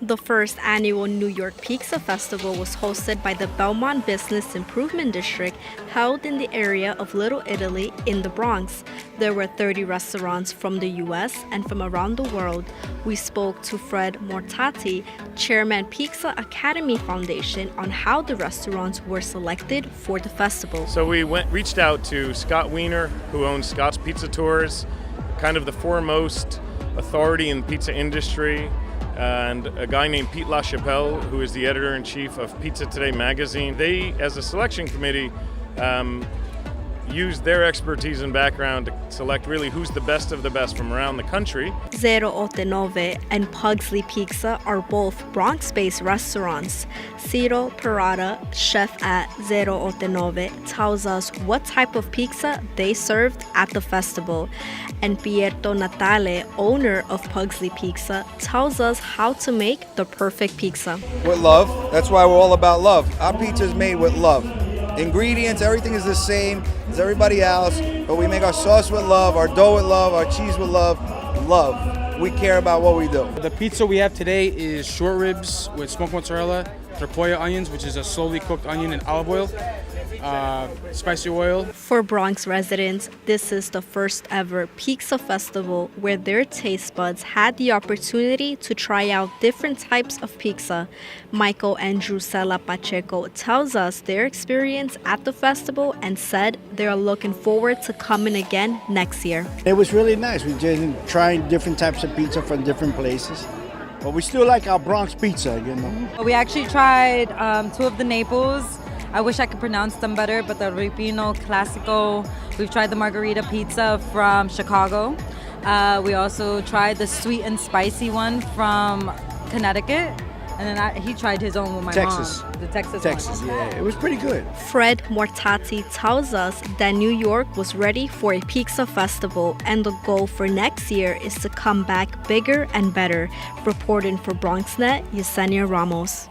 The first annual New York Pizza Festival was hosted by the Belmont Business Improvement District, held in the area of Little Italy in the Bronx. There were 30 restaurants from the U.S. and from around the world. We spoke to Fred Mortati, Chairman Pizza Academy Foundation, on how the restaurants were selected for the festival. So we reached out to Scott Wiener, who owns Scott's Pizza Tours, kind of the foremost authority in the pizza industry, and a guy named Pete LaChapelle, who is the editor-in-chief of Pizza Today magazine. They, as a selection committee, used their expertise and background to select really who's the best of the best from around the country. 089 and Pugsley Pizza are both Bronx-based restaurants. Ciro Parada, chef at 089, tells us what type of pizza they served at the festival. And Pierto Natale, owner of Pugsley Pizza, tells us how to make the perfect pizza. With love. That's why we're all about love. Our pizza is made with love. Ingredients, everything is the same as everybody else, but we make our sauce with love, our dough with love, our cheese with love. Love. We care about what we do. The pizza we have today is short ribs with smoked mozzarella, trapoya onions, which is a slowly cooked onion in olive oil, spicy oil. For Bronx residents, this is the first ever pizza festival where their taste buds had the opportunity to try out different types of pizza. Michael and Drusella Pacheco tells us their experience at the festival and said they're looking forward to coming again next year. It was really nice. We just trying different types of pizza from different places. But we still like our Bronx pizza, you know. We actually tried two of the Naples. I wish I could pronounce them better, but the Ripino Classico. We've tried the Margarita Pizza from Chicago. We also tried the sweet and spicy one from Connecticut. And then he tried his own with my Texas. mom. The Texas one. Yeah, it was pretty good. Fred Mortati tells us that New York was ready for a pizza festival and the goal for next year is to come back bigger and better. Reporting for BronxNet, Yesenia Ramos.